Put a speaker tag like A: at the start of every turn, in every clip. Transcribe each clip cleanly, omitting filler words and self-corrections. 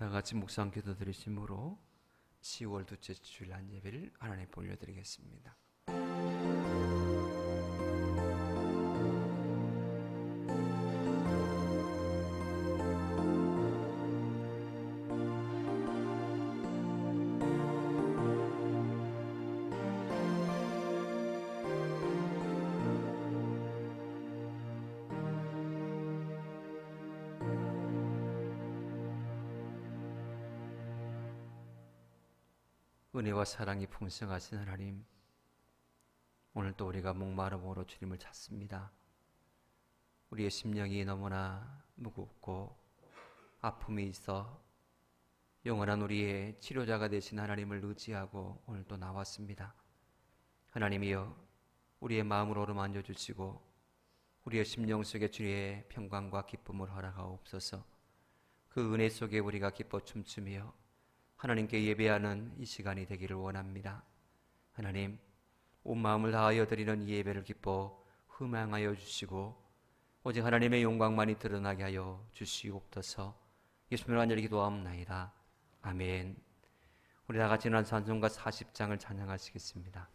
A: 다 같이 묵상 기도 드리심으로 10월 둘째 주일 한 예배를 하나님 올려드리겠습니다. 은혜와 사랑이 풍성하신 하나님, 오늘도 우리가 목마름으로 주님을 찾습니다. 우리의 심령이 너무나 무겁고 아픔이 있어 영원한 우리의 치료자가 되신 하나님을 의지하고 오늘도 나왔습니다. 하나님이여, 우리의 마음을 어루만져 주시고 우리의 심령 속에 주의 평강과 기쁨을 허락하옵소서. 그 은혜 속에 우리가 기뻐 춤추며 하나님께 예배하는 이 시간이 되기를 원합니다. 하나님, 온 마음을 다하여 드리는 이 예배를 기뻐 흠양하여 주시고 오직 하나님의 영광만이 드러나게 하여 주시옵소서. 예수님을 간절히 기도하옵나이다. 아멘. 우리 다 같이 난 찬송가 40장을 찬양하시겠습니다.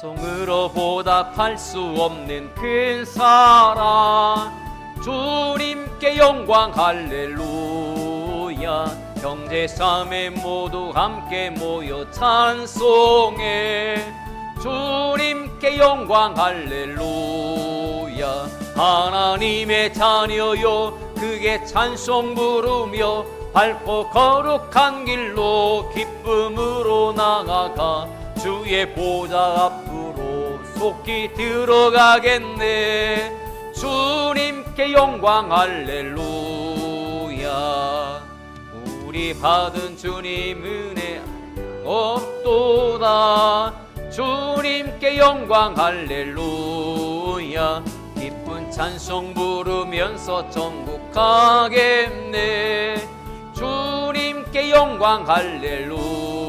A: 송으로 보답할 수 없는 큰 사랑, 주님께 영광 할렐루야. 형제 자매 모두 함께 모여 찬송해. 주님께 영광 할렐루야. 하나님의 자녀요, 그게 찬송 부르며 밝고 거룩한 길로 기쁨으로 나아가 주의 보좌 앞으로 속히 들어가겠네. 주님께 영광 할렐루야. 우리 받은 주님 은혜 없도다. 주님께 영광 할렐루야. 기쁜 찬송 부르면서 천국 가겠네. 주님께 영광 할렐루야.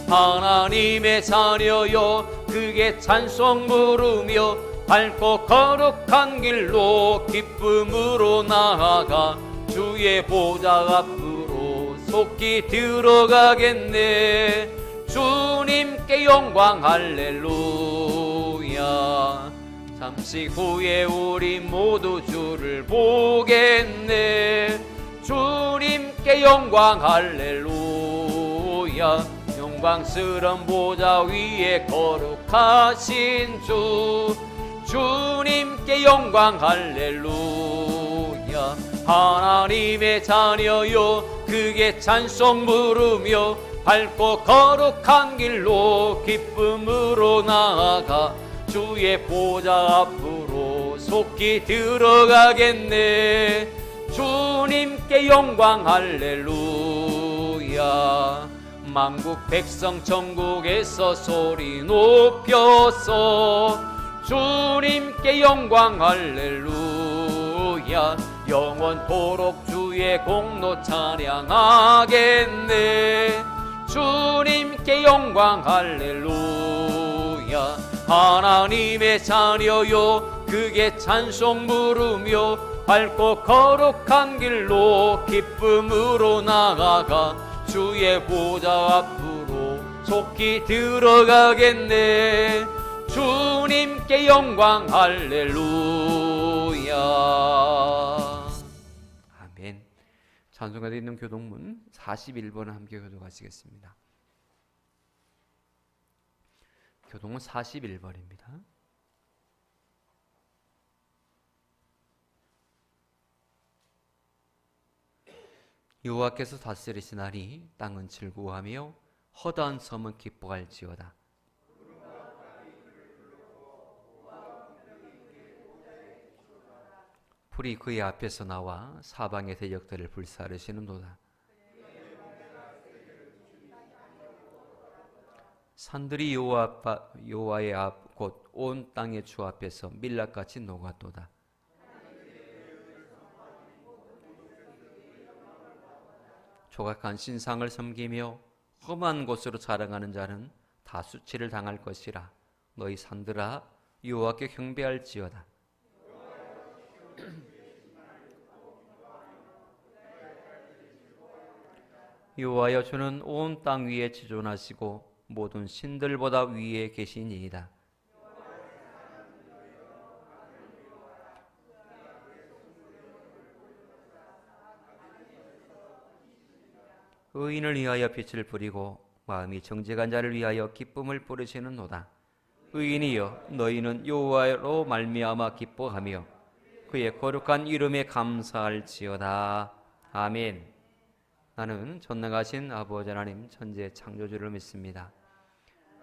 A: 하나님의 자녀여, 그게 찬송 부르며 밝고 거룩한 길로 기쁨으로 나아가 주의 보좌 앞으로 속히 들어가겠네. 주님께 영광 할렐루야. 잠시 후에 우리 모두 주를 보겠네. 주님께 영광 할렐루야. 영광스러운 보좌 위에 거룩하신 주, 주님께 영광 할렐루야. 하나님의 자녀요, 그게 찬송 부르며 밝고 거룩한 길로 기쁨으로 나아가 주의 보좌 앞으로 속히 들어가겠네. 주님께 영광 할렐루야. 만국 백성 천국에서 소리 높여서 주님께 영광 할렐루야. 영원토록 주의 공로 찬양하겠네. 주님께 영광 할렐루야. 하나님의 자녀요, 그게 찬송 부르며 밝고 거룩한 길로 기쁨으로 나아가 주의 보좌 앞으로 속히 들어가겠네. 주님께 영광 할렐루야. 아멘. 찬송가 되어 있는 교동문 41번을 함께 교독하시겠습니다. 교동문 41번입니다. 여호와께서 다스리시나니 땅은 즐거워하며 허다한 섬은 기뻐할지어다. 불이 그의 앞에서 나와 사방의 대적들을 불사르시는도다. 산들이 여호와의 앞 곧 온 땅의 주 앞에서 밀랍같이 녹았도다. 조각한 신상을 섬기며 험한 곳으로 자랑하는 자는 다 수치를 당할 것이라. 너희 산들아 여호와께 경배할지어다. 여호와여, 주는 온 땅 위에 지존하시고 모든 신들보다 위에 계시니이다. 의인을 위하여 빛을 뿌리고 마음이 정직한 자를 위하여 기쁨을 뿌리시는도다. 의인이여, 너희는 여호와로 말미암아 기뻐하며 그의 거룩한 이름에 감사할지어다. 아멘. 나는 전능하신 아버지 하나님 천지의 창조주를 믿습니다.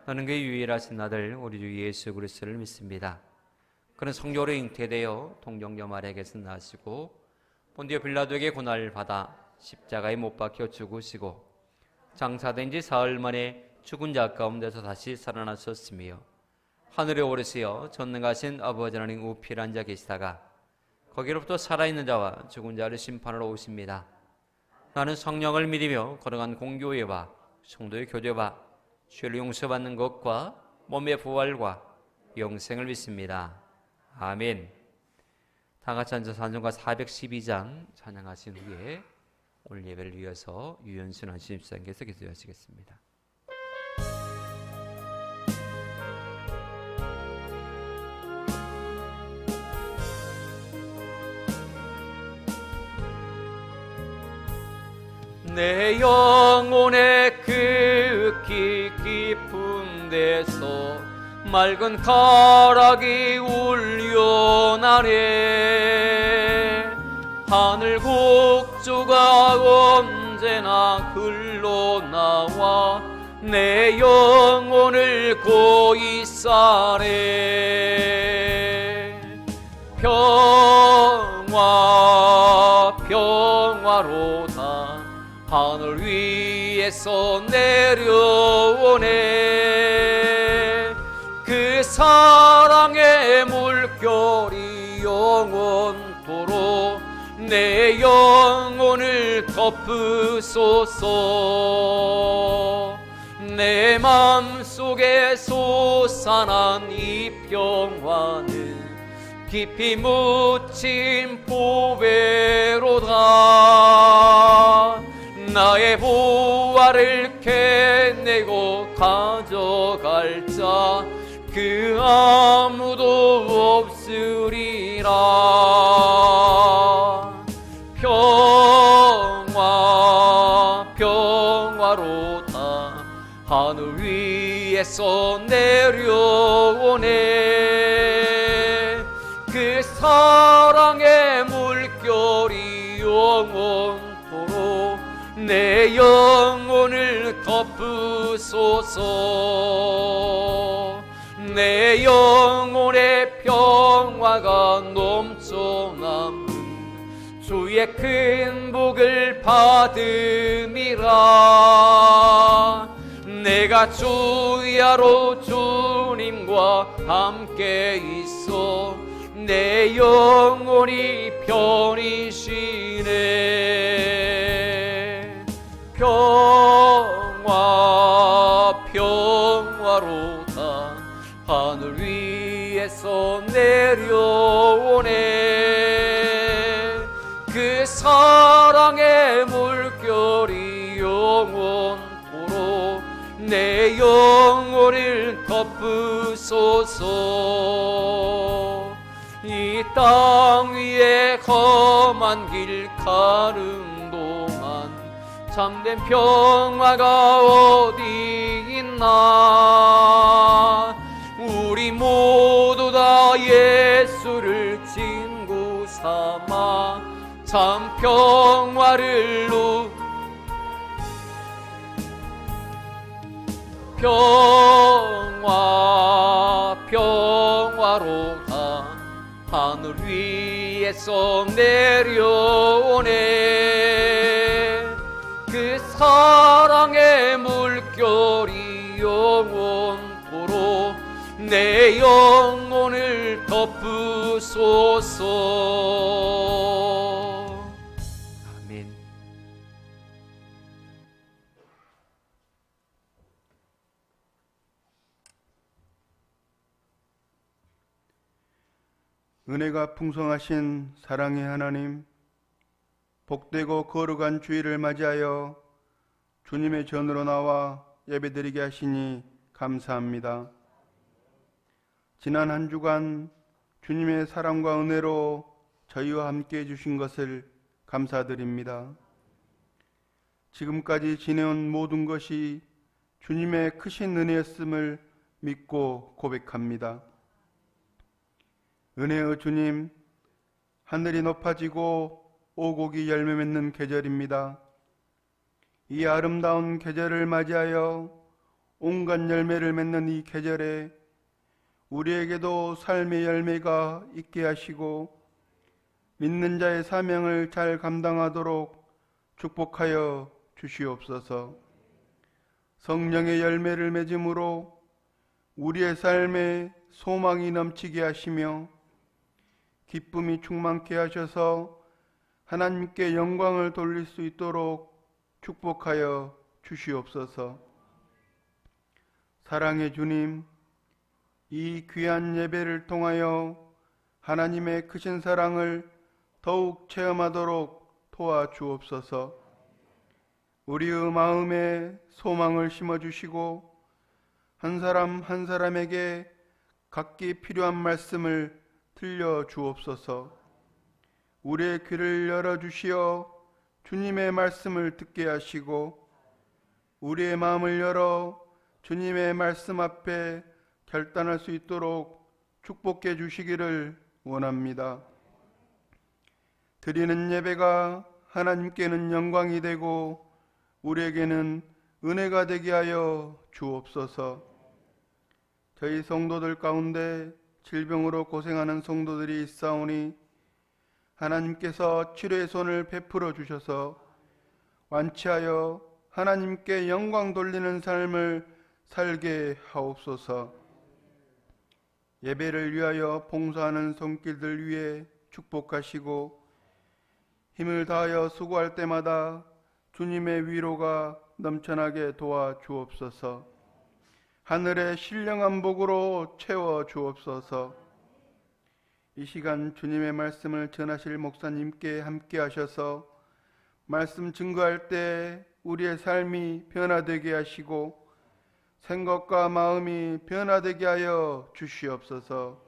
A: 나는 그의 유일하신 아들 우리 주 예수 그리스도를 믿습니다. 그는 성령으로 잉태되어 동정녀 마리아에게서 나시고 본디오 빌라도에게 고난을 받아 십자가에 못 박혀 죽으시고 장사된 지 사흘 만에 죽은 자 가운데서 다시 살아나셨으며 하늘에 오르시어 전능하신 아버지 하나님 우편에 앉아 계시다가 거기로부터 살아있는 자와 죽은 자를 심판하러 오십니다. 나는 성령을 믿으며 거룩한 공교회와 성도의 교제와 죄를 용서받는 것과 몸의 부활과 영생을 믿습니다. 아멘. 다 같이 앉아서 찬송가 412장 찬양하신 후에 오늘 예배를 위해서 유연순 안신입사님께서 기도하시겠습니다. 내 영혼의 극히 깊은 데서 맑은 가락이 울려나네. 하늘 곡조가 언제나 흘러나와 내 영혼을 고이 싸네. 평화 평화로다 하늘 위에서 내려오네. 그 사랑의 물결이 영원토록 내 영혼을 덮으소서. 내 맘속에 솟아난 이 평화는 깊이 묻힌 보배로다. 나의 보화를 캐내고 가져갈 자 그 아무도 없으리라. 평화 평화로다 하늘 위에서 내려오네. 그 사랑의 물결이 영원토록 내 영혼을 덮으소서. 내 영혼의 평화가 넘쳐나는 주의 큰 복을 받음이라. 내가 주야로 주님과 함께 있어 내 영혼이 편히 쉬네. 평화 평화로다 하늘 위에서 내려오네. 그 사랑의 물결이 영원토록 내 영혼을 덮으소서. 이 땅 위에 험한 길 가는 동안 참된 평화가 어디 있나. 우리 모두 다 예수를 친구 삼아 참 평화를 평화 평화로다 하늘 위에서 내려오네. 그 사랑의 물결이 영원토록 내 영혼을 덮으소서. 아멘.
B: 은혜가 풍성하신 사랑의 하나님, 복되고 거룩한 주일을 맞이하여 주님의 전으로 나와 예배드리게 하시니 감사합니다. 지난 한 주간 주님의 사랑과 은혜로 저희와 함께 해주신 것을 감사드립니다. 지금까지 지내온 모든 것이 주님의 크신 은혜였음을 믿고 고백합니다. 은혜의 주님, 하늘이 높아지고 오곡이 열매 맺는 계절입니다. 이 아름다운 계절을 맞이하여 온갖 열매를 맺는 이 계절에 우리에게도 삶의 열매가 있게 하시고 믿는 자의 사명을 잘 감당하도록 축복하여 주시옵소서. 성령의 열매를 맺음으로 우리의 삶에 소망이 넘치게 하시며 기쁨이 충만케 하셔서 하나님께 영광을 돌릴 수 있도록 축복하여 주시옵소서. 사랑의 주님, 이 귀한 예배를 통하여 하나님의 크신 사랑을 더욱 체험하도록 도와주옵소서. 우리의 마음에 소망을 심어주시고 한 사람 한 사람에게 각기 필요한 말씀을 들려주옵소서. 우리의 귀를 열어주시어 주님의 말씀을 듣게 하시고 우리의 마음을 열어 주님의 말씀 앞에 결단할 수 있도록 축복해 주시기를 원합니다. 드리는 예배가 하나님께는 영광이 되고 우리에게는 은혜가 되게 하여 주옵소서. 저희 성도들 가운데 질병으로 고생하는 성도들이 있사오니 하나님께서 치료의 손을 베풀어 주셔서 완치하여 하나님께 영광 돌리는 삶을 살게 하옵소서. 예배를 위하여 봉사하는 손길들 위해 축복하시고 힘을 다하여 수고할 때마다 주님의 위로가 넘쳐나게 도와주옵소서. 하늘의 신령한 복으로 채워주옵소서. 이 시간 주님의 말씀을 전하실 목사님께 함께 하셔서 말씀 증거할 때 우리의 삶이 변화되게 하시고 생각과 마음이 변화되게 하여 주시옵소서.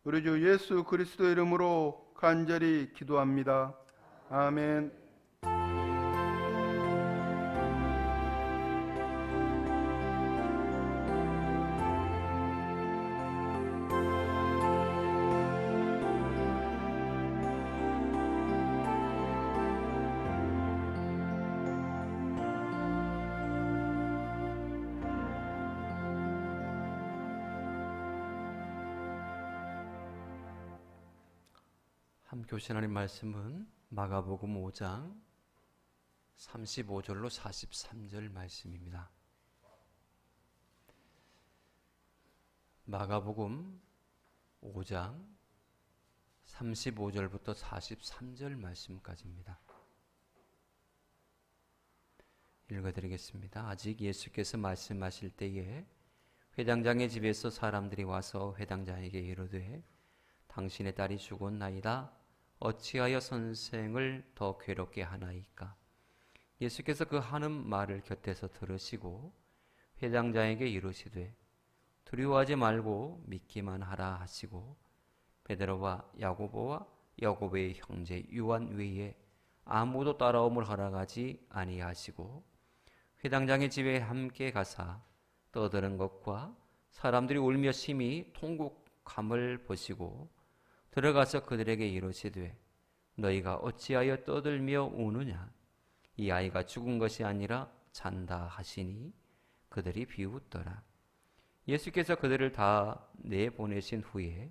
B: 우리 주 예수 그리스도 이름으로 간절히 기도합니다. 아멘.
A: 함께 오신 하나님 말씀은 마가복음 5장 35절로 43절 말씀입니다. 마가복음 5장 35절부터 43절 말씀까지입니다. 읽어드리겠습니다. 아직 예수께서 말씀하실 때에 회당장의 집에서 사람들이 와서 회당장에게 이르되 당신의 딸이 죽었나이다. 어찌하여 선생을 더 괴롭게 하나이까? 예수께서 그 하는 말을 곁에서 들으시고 회당장에게 이르시되 두려워하지 말고 믿기만 하라 하시고 베드로와 야고보와 야고보의 형제 요한 외에 아무도 따라옴을 허락하지 아니하시고 회당장의 집에 함께 가사 떠드는 것과 사람들이 울며 심히 통곡함을 보시고 들어가서 그들에게 이르시되 너희가 어찌하여 떠들며 우느냐? 이 아이가 죽은 것이 아니라 잔다 하시니 그들이 비웃더라. 예수께서 그들을 다 내보내신 후에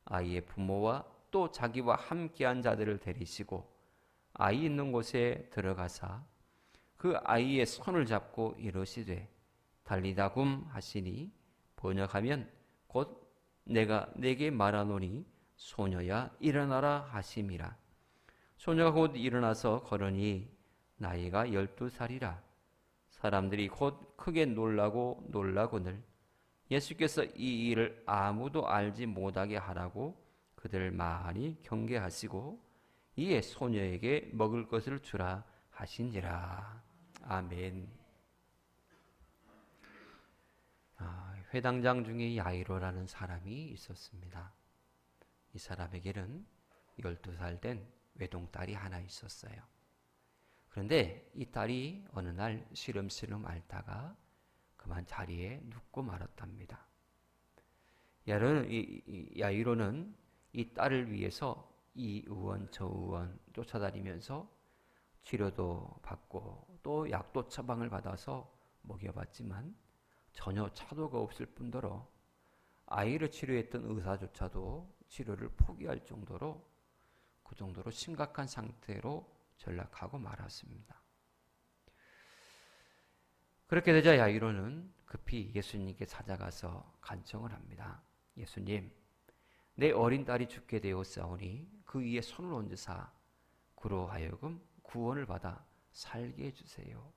A: 아이의 부모와 또 자기와 함께한 자들을 데리시고 아이 있는 곳에 들어가사 그 아이의 손을 잡고 이르시되 달리다굼 하시니 번역하면 곧 내가 네게 말하노니 소녀야 일어나라 하심이라. 소녀가 곧 일어나서 걸으니 나이가 12살이라. 사람들이 곧 크게 놀라고늘 예수께서 이 일을 아무도 알지 못하게 하라고 그들을 많이 경계하시고 이에 소녀에게 먹을 것을 주라 하신지라. 아멘. 회당장 중에 야이로라는 사람이 있었습니다. 이 사람에게는 12살 된 외동딸이 하나 있었어요. 그런데 이 딸이 어느 날 시름시름 앓다가 그만 자리에 눕고 말았답니다. 야이로는 이 딸을 위해서 이 의원 저 의원 쫓아다니면서 치료도 받고 또 약도 처방을 받아서 먹여봤지만 전혀 차도가 없을 뿐더러 아이를 치료했던 의사조차도 치료를 포기할 정도로 그 정도로 심각한 상태로 전락하고 말았습니다. 그렇게 되자 야이로는 급히 예수님께 찾아가서 간청을 합니다. 예수님, 내 어린 딸이 죽게 되었사오니 그 위에 손을 얹으사 그로 하여금 구원을 받아 살게 해주세요.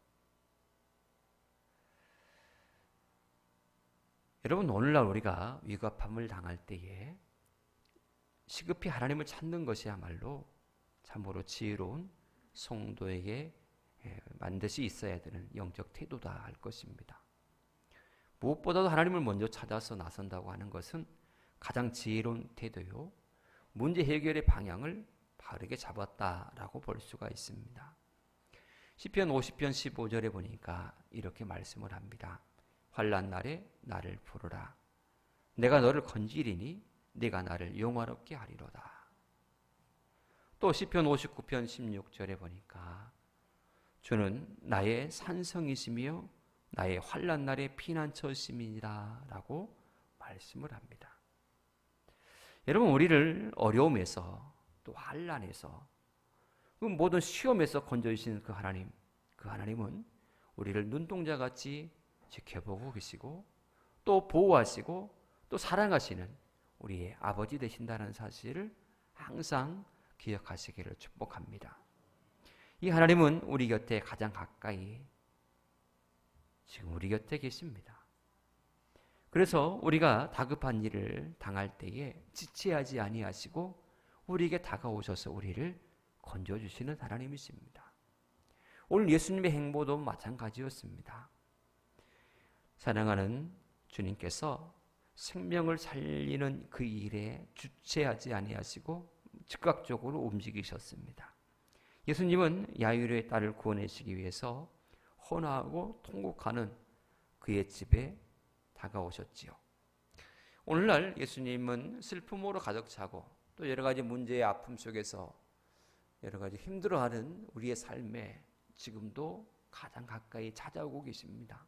A: 여러분, 오늘날 우리가 위급함을 당할 때에 시급히 하나님을 찾는 것이야말로 참으로 지혜로운 성도에게 반드시 있어야 되는 영적 태도다 할 것입니다. 무엇보다도 하나님을 먼저 찾아서 나선다고 하는 것은 가장 지혜로운 태도요, 문제 해결의 방향을 바르게 잡았다라고 볼 수가 있습니다. 시편 50편 15절에 보니까 이렇게 말씀을 합니다. 환난 날에 나를 부르라. 내가 너를 건지리니 네가 나를 영화롭게 하리로다. 또 시편 59편 16절에 보니까 주는 나의 산성이시며 나의 환난 날의 피난처심이니라 라고 말씀을 합니다. 여러분, 우리를 어려움에서 또 환난에서 그 모든 시험에서 건져주시는 그 하나님은 우리를 눈동자같이 지켜보고 계시고 또 보호하시고 또 사랑하시는 우리의 아버지 되신다는 사실을 항상 기억하시기를 축복합니다. 이 하나님은 우리 곁에 가장 가까이 지금 우리 곁에 계십니다. 그래서 우리가 다급한 일을 당할 때에 지체하지 아니하시고 우리에게 다가오셔서 우리를 건져주시는 하나님이십니다. 오늘 예수님의 행보도 마찬가지였습니다. 사랑하는 주님께서 생명을 살리는 그 일에 주체하지 아니하시고 즉각적으로 움직이셨습니다. 예수님은 야이로의 딸을 구원하시기 위해서 헌화하고 통곡하는 그의 집에 다가오셨지요. 오늘날 예수님은 슬픔으로 가득 차고 또 여러 가지 문제의 아픔 속에서 여러 가지 힘들어하는 우리의 삶에 지금도 가장 가까이 찾아오고 계십니다.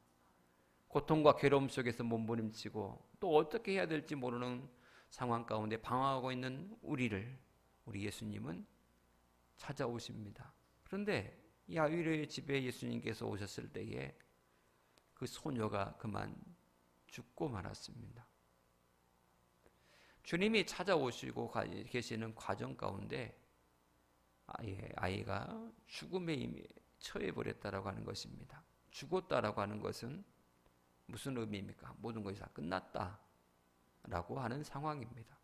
A: 고통과 괴로움 속에서 몸부림치고 또 어떻게 해야 될지 모르는 상황 가운데 방황하고 있는 우리 예수님은 찾아오십니다. 그런데 야이로의 집에 예수님께서 오셨을 때에 그 소녀가 그만 죽고 말았습니다. 주님이 찾아오시고 계시는 과정 가운데 아이가 죽음에 이미 처해버렸다라고 하는 것입니다. 죽었다라고 하는 것은 무슨 의미입니까? 모든 것이 다 끝났다라고 하는 상황입니다.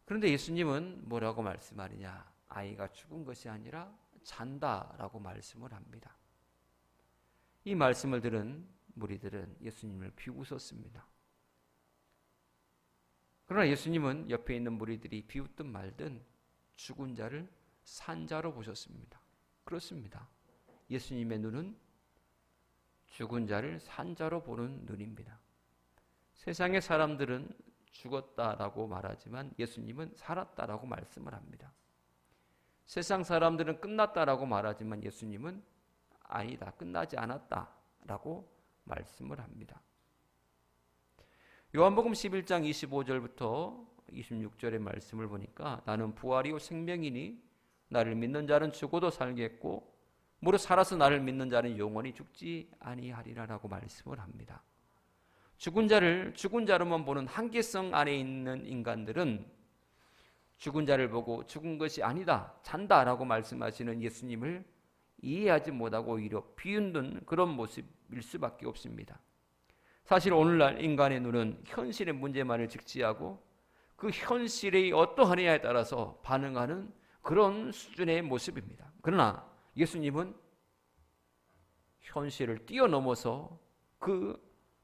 A: 그런데 예수님은 뭐라고 말씀하느냐? 아이가 죽은 것이 아니라 잔다라고 말씀을 합니다. 이 말씀을 들은 무리들은 예수님을 비웃었습니다. 그러나 예수님은 옆에 있는 무리들이 비웃든 말든 죽은 자를 산 자로 보셨습니다. 그렇습니다. 예수님의 눈은 죽은 자를 산 자로 보는 눈입니다. 세상의 사람들은 죽었다라고 말하지만 예수님은 살았다라고 말씀을 합니다. 세상 사람들은 끝났다라고 말하지만 예수님은 아니다, 끝나지 않았다라고 말씀을 합니다. 요한복음 11장 25절부터 26절의 말씀을 보니까 나는 부활이요 생명이니 나를 믿는 자는 죽어도 살겠고 무릇 살아서 나를 믿는 자는 영원히 죽지 아니하리라라고 말씀을 합니다. 죽은 자로만 보는 한계성 안에 있는 인간들은 죽은 자를 보고 죽은 것이 아니다, 잔다라고 말씀하시는 예수님을 이해하지 못하고 오히려 비웃는 그런 모습일 수밖에 없습니다. 사실 오늘날 인간의 눈은 현실의 문제만을 직시하고 그 현실이 어떠하느냐에 따라서 반응하는 그런 수준의 모습입니다. 그러나 예수님은 현실을 뛰어넘어서 그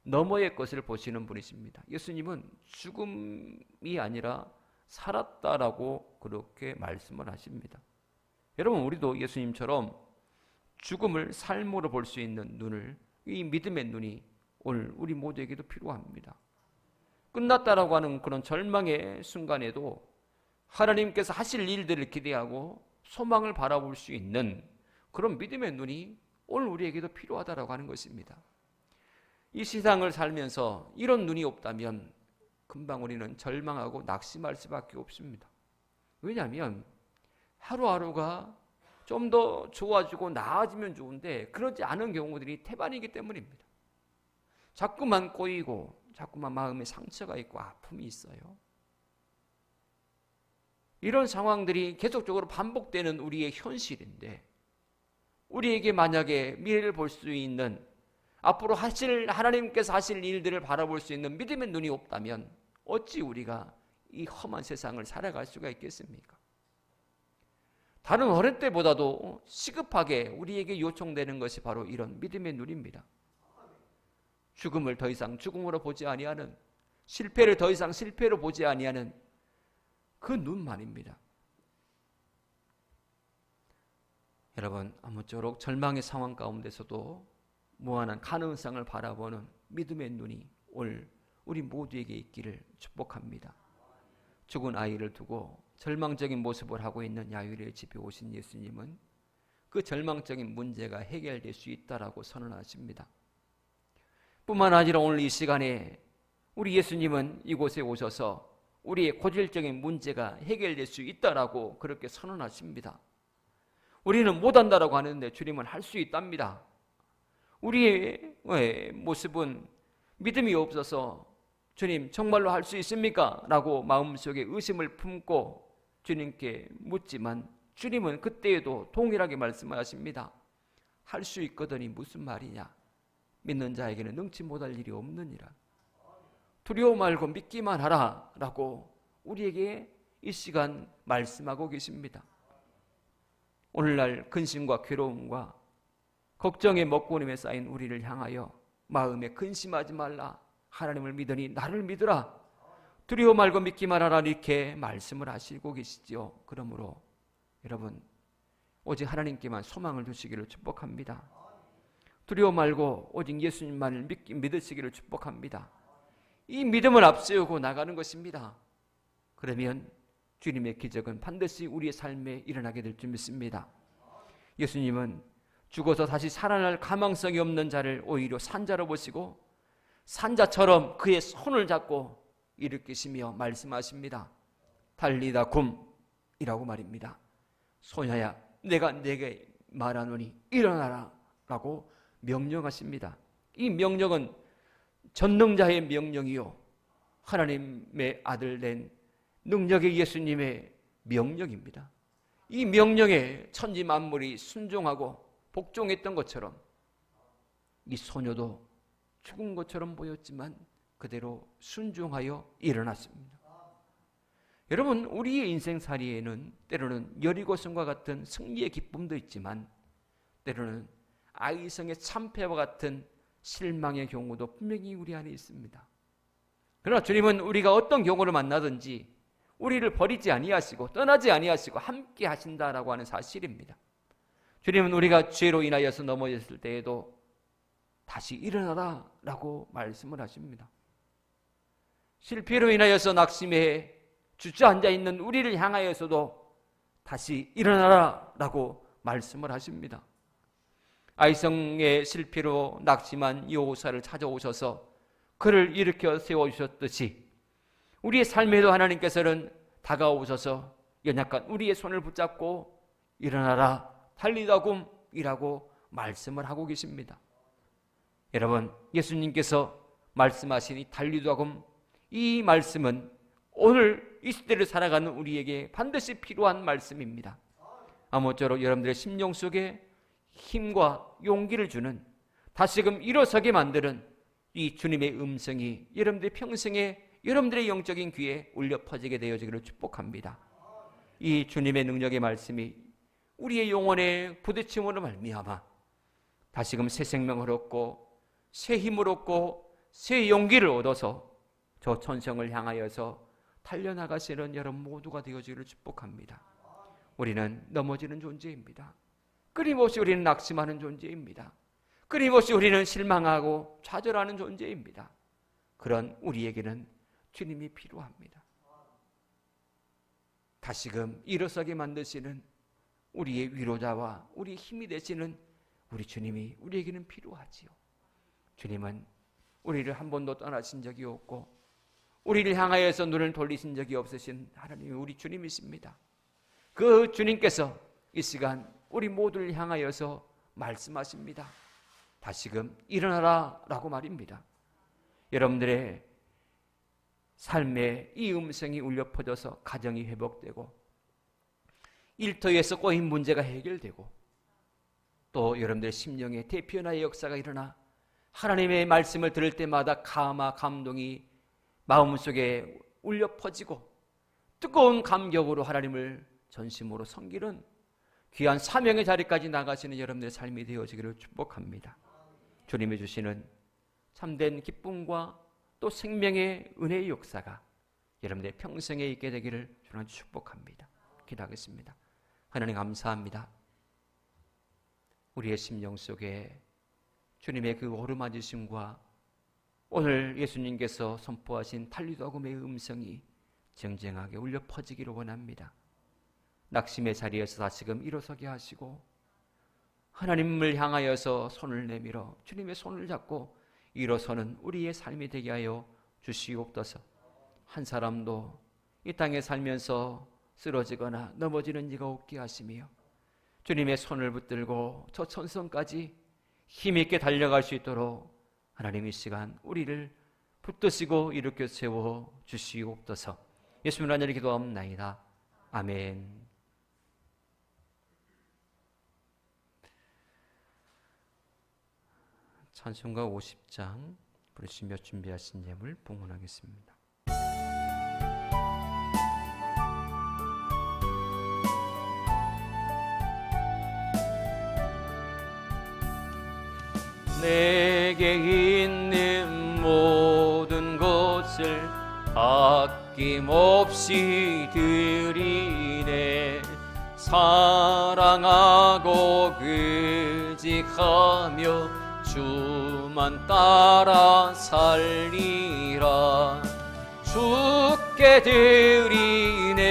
A: 너머의 것을 보시는 분이십니다. 예수님은 죽음이 아니라 살았다라고 그렇게 말씀을 하십니다. 여러분, 우리도 예수님처럼 죽음을 삶으로 볼 수 있는 눈을, 이 믿음의 눈이 오늘 우리 모두에게도 필요합니다. 끝났다라고 하는 그런 절망의 순간에도 하나님께서 하실 일들을 기대하고 소망을 바라볼 수 있는 그런 믿음의 눈이 오늘 우리에게도 필요하다라고 하는 것입니다. 이 세상을 살면서 이런 눈이 없다면 금방 우리는 절망하고 낙심할 수밖에 없습니다. 왜냐하면 하루하루가 좀 더 좋아지고 나아지면 좋은데 그러지 않은 경우들이 태반이기 때문입니다. 자꾸만 꼬이고 자꾸만 마음에 상처가 있고 아픔이 있어요. 이런 상황들이 계속적으로 반복되는 우리의 현실인데, 우리에게 만약에 미래를 볼 수 있는, 앞으로 하나님께서 하실 일들을 바라볼 수 있는 믿음의 눈이 없다면 어찌 우리가 이 험한 세상을 살아갈 수가 있겠습니까? 다른 어느 때보다도 시급하게 우리에게 요청되는 것이 바로 이런 믿음의 눈입니다. 죽음을 더 이상 죽음으로 보지 아니하는, 실패를 더 이상 실패로 보지 아니하는 그 눈만입니다. 여러분, 아무쪼록 절망의 상황 가운데서도 무한한 가능성을 바라보는 믿음의 눈이 오늘 우리 모두에게 있기를 축복합니다. 죽은 아이를 두고 절망적인 모습을 하고 있는 야이로의 집에 오신 예수님은 그 절망적인 문제가 해결될 수 있다라고 선언하십니다. 뿐만 아니라 오늘 이 시간에 우리 예수님은 이곳에 오셔서 우리의 고질적인 문제가 해결될 수 있다라고 그렇게 선언하십니다. 우리는 못한다라고 하는데 주님은 할 수 있답니다. 우리의 모습은 믿음이 없어서 주님 정말로 할 수 있습니까? 라고 마음속에 의심을 품고 주님께 묻지만 주님은 그때에도 동일하게 말씀하십니다. 할 수 있거든이 무슨 말이냐? 믿는 자에게는 능치 못할 일이 없느니라. 두려워 말고 믿기만 하라 라고 우리에게 이 시간 말씀하고 계십니다. 오늘날 근심과 괴로움과 걱정의 먹구름에 쌓인 우리를 향하여 마음에 근심하지 말라. 하나님을 믿으니 나를 믿으라. 두려워 말고 믿기만 하라. 이렇게 말씀을 하시고 계시지요. 그러므로 여러분, 오직 하나님께만 소망을 두시기를 축복합니다. 두려워 말고 오직 예수님만을 믿으시기를 축복합니다. 이 믿음을 앞세우고 나가는 것입니다. 그러면 주님의 기적은 반드시 우리의 삶에 일어나게 될 줄 믿습니다. 예수님은 죽어서 다시 살아날 가망성이 없는 자를 오히려 산자로 보시고 산자처럼 그의 손을 잡고 일으키시며 말씀하십니다. 달리다 굼이라고 말입니다. 소녀야, 내가 네게 말하노니 일어나라 라고 명령하십니다. 이 명령은 전능자의 명령이요, 하나님의 아들 된 능력의 예수님의 명령입니다. 이 명령에 천지 만물이 순종하고 복종했던 것처럼 이 소녀도 죽은 것처럼 보였지만 그대로 순종하여 일어났습니다. 여러분, 우리의 인생살이에는 때로는 여리고성과 같은 승리의 기쁨도 있지만 때로는 아이성의 참패와 같은 실망의 경우도 분명히 우리 안에 있습니다. 그러나 주님은 우리가 어떤 경우를 만나든지 우리를 버리지 아니하시고 떠나지 아니하시고 함께 하신다라고 하는 사실입니다. 주님은 우리가 죄로 인하여서 넘어졌을 때에도 다시 일어나라 라고 말씀을 하십니다. 실패로 인하여서 낙심해 주저앉아 있는 우리를 향하여서도 다시 일어나라 라고 말씀을 하십니다. 아이성의 실패로 낙심한 여호사를 찾아오셔서 그를 일으켜 세워주셨듯이 우리의 삶에도 하나님께서는 다가오셔서 연약한 우리의 손을 붙잡고 일어나라, 달리다 굼이라고 말씀을 하고 계십니다. 여러분, 예수님께서 말씀하신 이 달리다 굼, 이 말씀은 오늘 이 시대를 살아가는 우리에게 반드시 필요한 말씀입니다. 아무쪼록 여러분들의 심령 속에 힘과 용기를 주는, 다시금 일어서게 만드는 이 주님의 음성이 여러분들의 평생에 여러분들의 영적인 귀에 울려 퍼지게 되어지기를 축복합니다. 이 주님의 능력의 말씀이 우리의 영혼에 부딪힘으로 말미암아 다시금 새 생명을 얻고 새 힘을 얻고 새 용기를 얻어서 저 천성을 향하여서 달려나가시는 여러분 모두가 되어지기를 축복합니다. 우리는 넘어지는 존재입니다. 끊임없이 우리는 낙심하는 존재입니다. 끊임없이 우리는 실망하고 좌절하는 존재입니다. 그런 우리에게는 주님이 필요합니다. 다시금 일어서게 만드시는 우리의 위로자와 우리의 힘이 되시는 우리 주님이 우리에게는 필요하지요. 주님은 우리를 한 번도 떠나신 적이 없고 우리를 향하여서 눈을 돌리신 적이 없으신 하나님이 우리 주님이십니다. 그 주님께서 이 시간 우리 모두를 향하여서 말씀하십니다. 다시금 일어나라 라고 말입니다. 여러분들의 삶에 이 음성이 울려 퍼져서 가정이 회복되고 일터에서 꼬인 문제가 해결되고 또 여러분들의 심령에 대변화의 역사가 일어나 하나님의 말씀을 들을 때마다 감동이 마음속에 울려 퍼지고 뜨거운 감격으로 하나님을 전심으로 섬기는 귀한 사명의 자리까지 나가시는 여러분들의 삶이 되어지기를 축복합니다. 주님이 주시는 참된 기쁨과 또 생명의 은혜의 역사가 여러분들의 평생에 있게 되기를 주님 축복합니다. 기도하겠습니다. 하나님 감사합니다. 우리의 심령 속에 주님의 그 오르맞으심과 오늘 예수님께서 선포하신 탈리도금의 음성이 정정하게 울려 퍼지기를 원합니다. 낙심의 자리에서 다시금 일어서게 하시고 하나님을 향하여서 손을 내밀어 주님의 손을 잡고 일어서는 우리의 삶이 되게 하여 주시옵소서. 한 사람도 이 땅에 살면서 쓰러지거나 넘어지는 이가 없게 하시며 주님의 손을 붙들고 저 천성까지 힘있게 달려갈 수 있도록 하나님 이 시간 우리를 붙드시고 일으켜 세워 주시옵소서. 예수님 안에 기도합나이다. 아멘. 찬송가 50장 부르시며 준비하신 예물 봉헌하겠습니다. 내게 있는 모든 것을 아낌없이 드리네. 사랑하고 의지하며 주만 따라 살리라. 주께 드리네.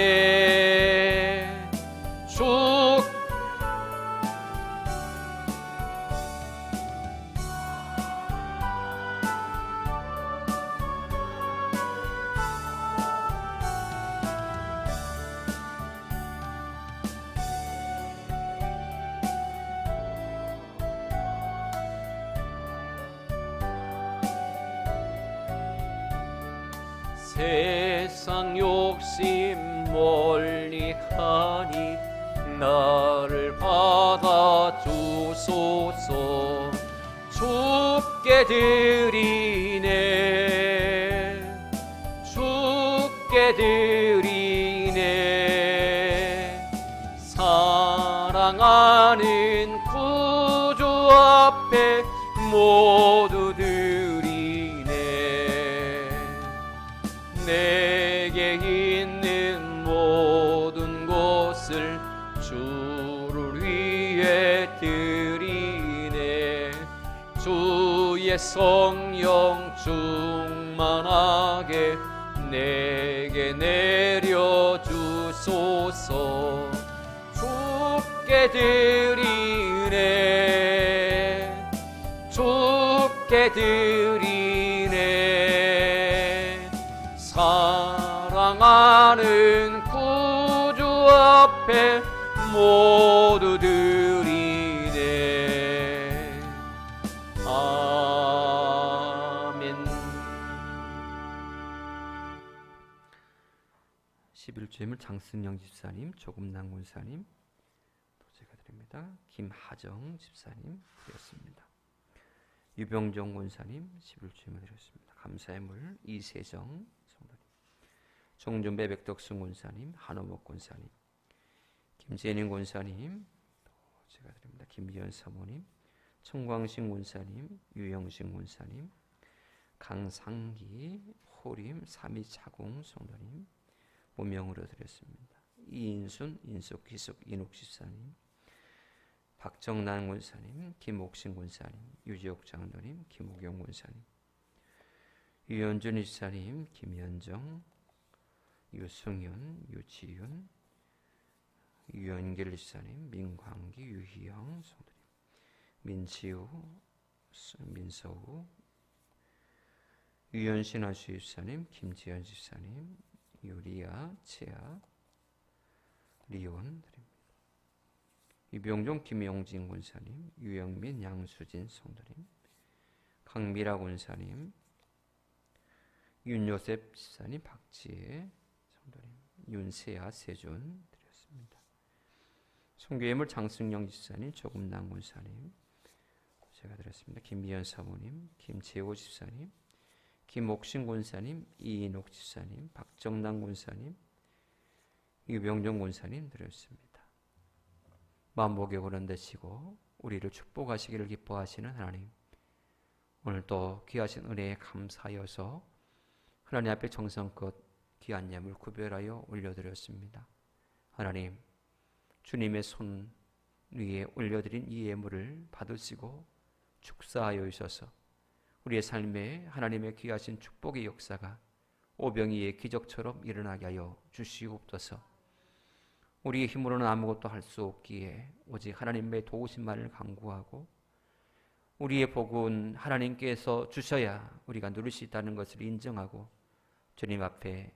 A: 세상 욕심 멀리하니 나를 받아주소서. 주께 드리네. 주께 드리네. 사랑하는 구주 앞에 모두 드리네. 내게 있는 모든 것을 주를 위해 드리네. 주의 성령 충만하게 내게 내려주소서. 주께 드리네. 주께 드리네. 사랑하는 구주 앞에 모두 드리네. 아멘. 11주임을 장승영 집사님, 조금남 군사님, 또 제가 드립니다. 김하정 집사님 드렸습니다. 유병종 군사님 11주임을 드렸습니다. 감사의 물 이세정 정준배 백덕순 군사님, 한호목 군사님, 김재닝 군사님, 제가 드립니다. 김지연 사모님, 청광신 군사님, 유영신 군사님, 강상기, 호림, 삼이차공 성도님 무명으로 드렸습니다. 이인순, 인숙, 기숙, 이녹 집사님, 박정란 군사님, 김옥신 군사님, 유지옥 장로님, 김옥용 군사님, 유현준 집사님, 김현정, 유승윤, 유지윤, 유현길 집사님, 민광기, 유희영 성도님, 민지우, 민서우, 유현신 아수 집사님, 김지현 집사님, 유리아, 채아, 리온 드립니다. 이병종, 김용진 군사님, 유영민, 양수진 성도님, 강미라 군사님, 윤요셉 집사님, 박지혜 성도님, 윤세아, 세준 드렸습니다. 성교예물 장승영 집사님, 조금남 군사님 제가 드렸습니다. 김미연 사모님, 김재호 집사님, 김옥신 군사님, 이인옥 집사님, 박정남 군사님, 유병종 군사님 드렸습니다. 만복에 오른되시고 우리를 축복하시기를 기뻐하시는 하나님, 오늘 또 귀하신 은혜에 감사하여서 하나님 앞에 정성껏 귀한 예물 구별하여 올려드렸습니다. 하나님, 주님의 손 위에 올려드린 이 예물을 받으시고 축사하여 주셔서 우리의 삶에 하나님의 귀하신 축복의 역사가 오병이의 기적처럼 일어나게 하여 주시옵소서. 우리의 힘으로는 아무것도 할 수 없기에 오직 하나님의 도우심만을 간구하고 우리의 복은 하나님께서 주셔야 우리가 누릴 수 있다는 것을 인정하고 주님 앞에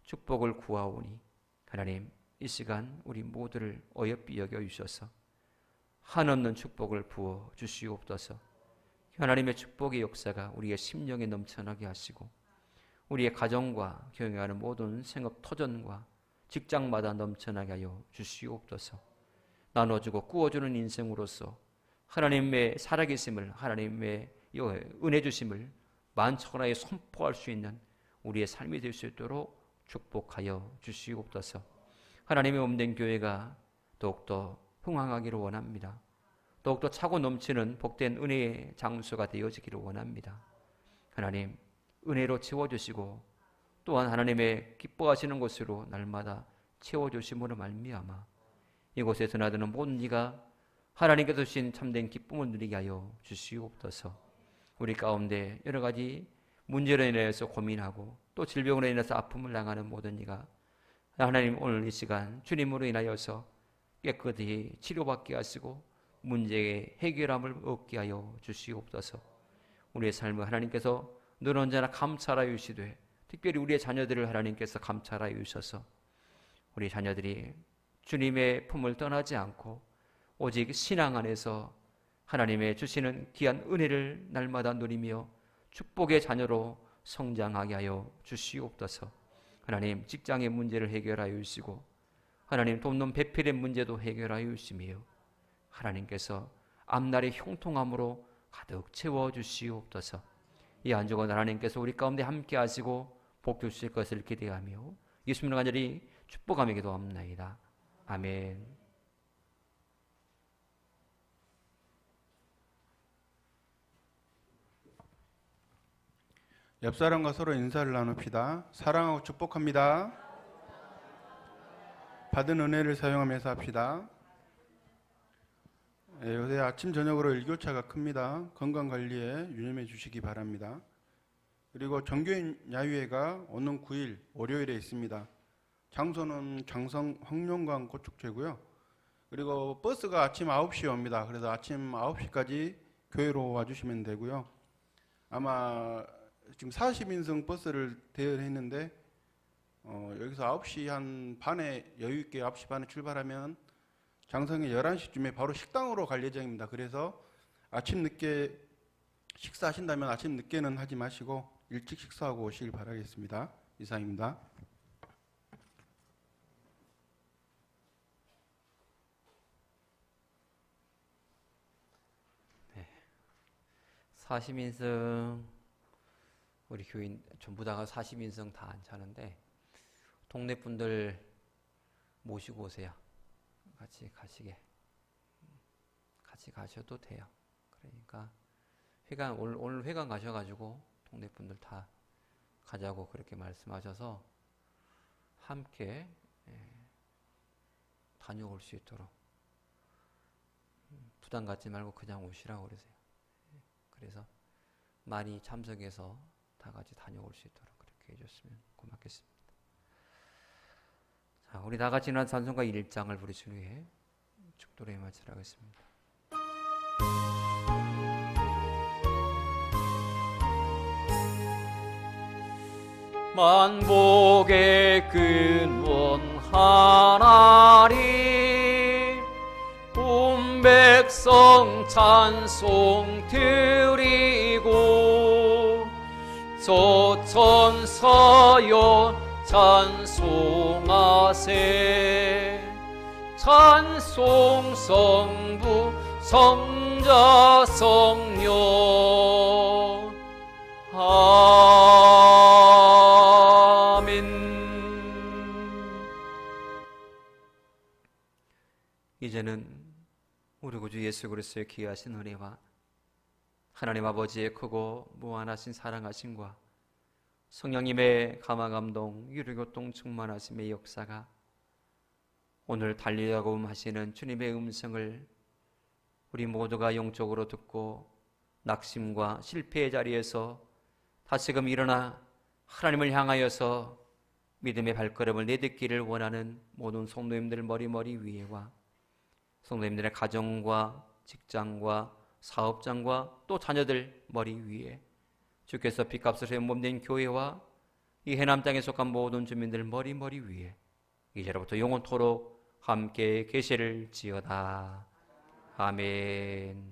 A: 축복을 구하오니 하나님, 이 시간 우리 모두를 어여삐 여겨 주셔서 한없는 축복을 부어 주시옵소서. 하나님의 축복의 역사가 우리의 심령에 넘쳐나게 하시고 우리의 가정과 경영하는 모든 생업 터전과 직장마다 넘쳐나게 하여 주시옵소서. 나눠주고 꾸어주는 인생으로서 하나님의 살아계심을, 하나님의 은혜 주심을 만천하에 선포할 수 있는 우리의 삶이 될 수 있도록 축복하여 주시옵소서. 하나님의 몸된 교회가 더욱더 흥황하기를 원합니다. 더욱더 차고 넘치는 복된 은혜의 장소가 되어지기를 원합니다. 하나님, 은혜로 채워주시고 또한 하나님의 기뻐하시는 곳으로 날마다 채워주심으로 말미암아 이곳에 드나드는 모든 이가 하나님께서 주신 참된 기쁨을 누리게 하여 주시옵소서. 우리 가운데 여러 가지 문제로 인해서 고민하고 또 질병으로 인해서 아픔을 당하는 모든 이가 하나님, 오늘 이 시간 주님으로 인하여서 깨끗이 치료받게 하시고 문제의 해결함을 얻게 하여 주시옵소서. 우리의 삶을 하나님께서 늘 언제나 감찰하여 주시되 특별히 우리의 자녀들을 하나님께서 감찰하여 주셔서 우리 자녀들이 주님의 품을 떠나지 않고 오직 신앙 안에서 하나님의 주시는 귀한 은혜를 날마다 누리며 축복의 자녀로 성장하게 하여 주시옵소서. 하나님, 직장의 문제를 해결하여 주시고 하나님, 돕는 배필의 문제도 해결하여 주시며 하나님께서 앞날의 형통함으로 가득 채워 주시옵소서. 이 한 주간 하나님께서 우리 가운데 함께 하시고 복 주실 것을 기대하며 예수님을 간절히 축복하며 기도합나이다. 아멘.
B: 옆사람과 서로 인사를 나눕시다. 사랑하고 축복합니다. 받은 은혜를 사용하면서 합시다. 요새 아침 저녁으로 일교차가 큽니다. 건강관리에 유념해 주시기 바랍니다. 그리고 정교인 야유회가 오는 9일 월요일에 있습니다. 장소는 장성 황룡강 고축제고요. 그리고 버스가 아침 9시에 옵니다. 그래서 아침 9시까지 교회로 와주시면 되고요. 아마 지금 40인승 버스를 대여했는데 여기서 9시 한 반에 여유있게 9시 반에 출발하면 장성에 11시쯤에 바로 식당으로 갈 예정입니다. 그래서 아침 늦게 식사하신다면 아침 늦게는 하지 마시고 일찍 식사하고 오시길 바라겠습니다. 이상입니다.
A: 네. 40인승 우리 교인 전부 다가 40인승 다 안 차는데 동네 분들 모시고 오세요. 같이 가시게. 같이 가셔도 돼요. 그러니까 회관 오늘 회관 가셔가지고 동네 분들 다 가자고 그렇게 말씀하셔서 함께 다녀올 수 있도록 부담 갖지 말고 그냥 오시라고 그러세요. 그래서 많이 참석해서 다 같이 다녀올 수 있도록 그렇게 해줬으면 고맙겠습니다. 자, 우리 다 같이 난 찬송가 1장을 부르신 후에 축도를 마치라겠습니다. 만복의 근원 하나님 온 백성 찬송 드리고 저천사여 찬송하세 찬송 성부 성자 성령 이제는 우리 구주 예수 그리스도의 귀하신 은혜와 하나님 아버지의 크고 무한하신 사랑하심과 성령님의 감화감동 유료교통 충만하심의 역사가 오늘 달리라고 하시는 주님의 음성을 우리 모두가 영적으로 듣고 낙심과 실패의 자리에서 다시금 일어나 하나님을 향하여서 믿음의 발걸음을 내딛기를 원하는 모든 성도님들 머리 위에와 성도님들의 가정과 직장과 사업장과 또 자녀들 머리 위에 주께서 빚값을 몸된 교회와 이 해남 땅에 속한 모든 주민들 머리 위에 이제로부터 영원토록 함께 계시를 지어다. 아멘.